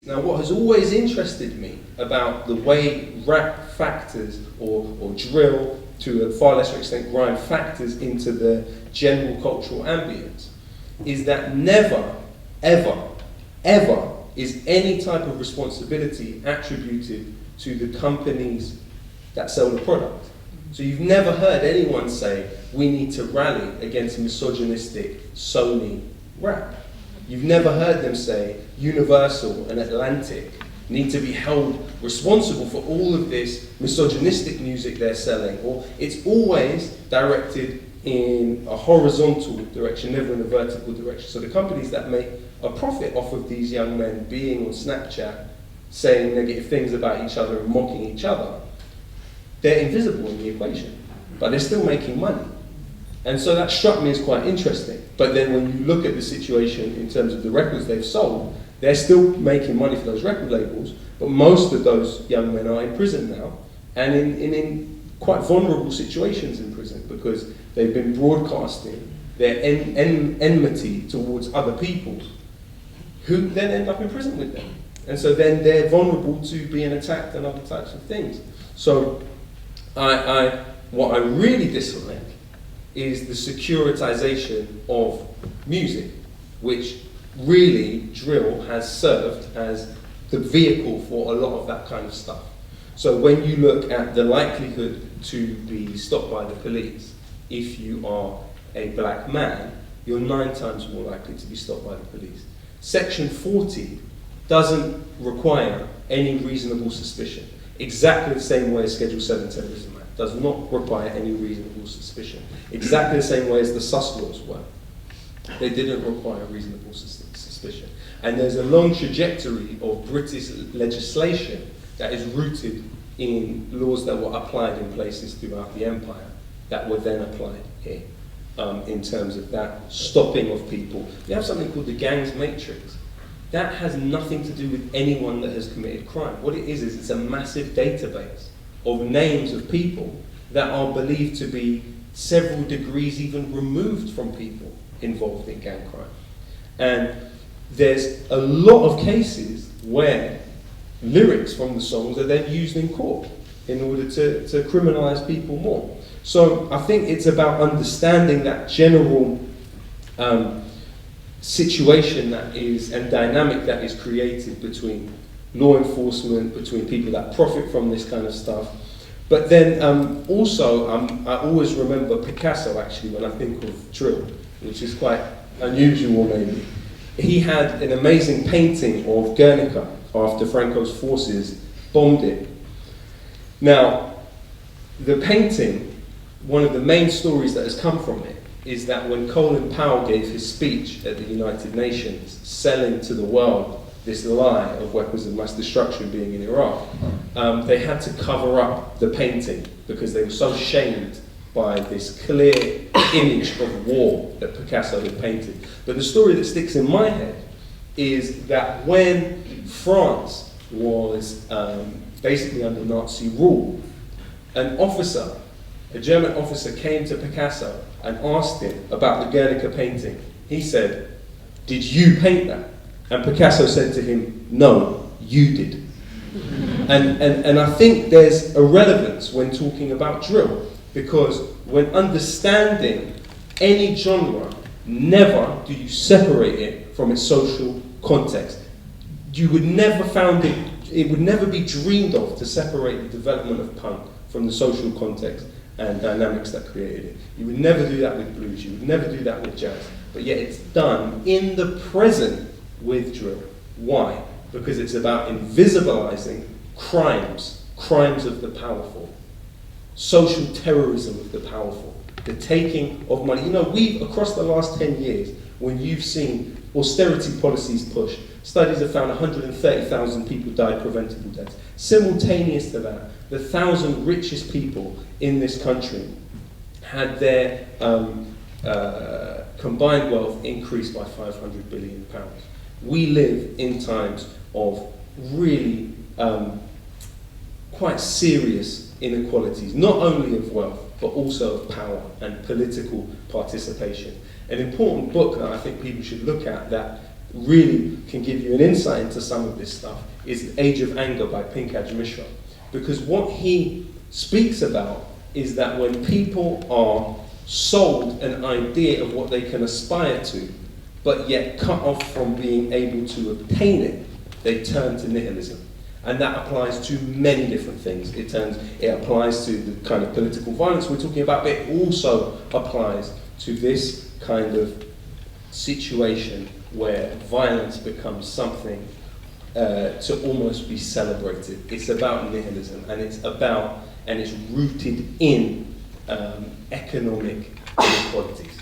Now, what has always interested me about the way rap factors, or drill, to a far lesser extent grime, factors into the general cultural ambience, is that never, ever, ever is any type of responsibility attributed to the companies that sell the product. So you've never heard anyone say, we need to rally against misogynistic Sony rap. You've never heard them say Universal and Atlantic need to be held responsible for all of this misogynistic music they're selling. Or it's always directed in a horizontal direction, never in a vertical direction. So the companies that make a profit off of these young men being on Snapchat, saying negative things about each other and mocking each other, they're invisible in the equation, but they're still making money. And so that struck me as quite interesting. But then when you look at the situation in terms of the records they've sold, they're still making money for those record labels, but most of those young men are in prison now, and in quite vulnerable situations in prison, because they've been broadcasting their enmity towards other people, who then end up in prison with them. And so then they're vulnerable to being attacked and other types of things. So what I really dislike is the securitization of music, which really drill has served as the vehicle for a lot of that kind of stuff. So when you look at the likelihood to be stopped by the police, if you are a black man, you're 9 times more likely to be stopped by the police. Section 40 doesn't require any reasonable suspicion. Exactly the same way as Schedule 7 Terrorism Act does not require any reasonable suspicion. Exactly the same way as the sus laws were. They didn't require reasonable suspicion. And there's a long trajectory of British legislation that is rooted in laws that were applied in places throughout the empire that were then applied here in terms of that stopping of people. We have something called the gangs matrix. That has nothing to do with anyone that has committed crime. What it is it's a massive database of names of people that are believed to be several degrees even removed from people involved in gang crime. And there's a lot of cases where lyrics from the songs are then used in court in order to criminalize people more. So I think it's about understanding that general situation that is, and dynamic that is created between law enforcement, between people that profit from this kind of stuff. But then also, I always remember Picasso actually when I think of drill, which is quite unusual maybe. He had an amazing painting of Guernica after Franco's forces bombed it. Now, the painting, one of the main stories that has come from it, is that when Colin Powell gave his speech at the United Nations, selling to the world this lie of weapons of mass destruction being in Iraq, they had to cover up the painting because they were so shamed by this clear image of war that Picasso had painted. But the story that sticks in my head is that when France was basically under Nazi rule, an officer, a German officer, came to Picasso and asked him about the Guernica painting. He said, "Did you paint that?" And Picasso said to him, "No, you did." And I think there's a relevance when talking about drill, because when understanding any genre, never do you separate it from its social context. You would never it would never be dreamed of to separate the development of punk from the social context and dynamics that created it. You would never do that with blues, you would never do that with jazz, but yet it's done in the present with drill. Why? Because it's about invisibilizing crimes of the powerful, social terrorism of the powerful, the taking of money. You know, we've, across the last 10 years, when you've seen austerity policies pushed, studies have found 130,000 people died preventable deaths. Simultaneous to that, the 1,000 richest people in this country had their combined wealth increased by £500 billion. We live in times of really quite serious inequalities, not only of wealth, but also of power and political participation. An important book that I think people should look at that really can give you an insight into some of this stuff is The Age of Anger by Pankaj Mishra. Because what he speaks about is that when people are sold an idea of what they can aspire to, but yet cut off from being able to obtain it, they turn to nihilism. And that applies to many different things. It applies to the kind of political violence we're talking about, but it also applies to this kind of situation where violence becomes something to almost be celebrated. It's about nihilism, and it's rooted in economic inequalities.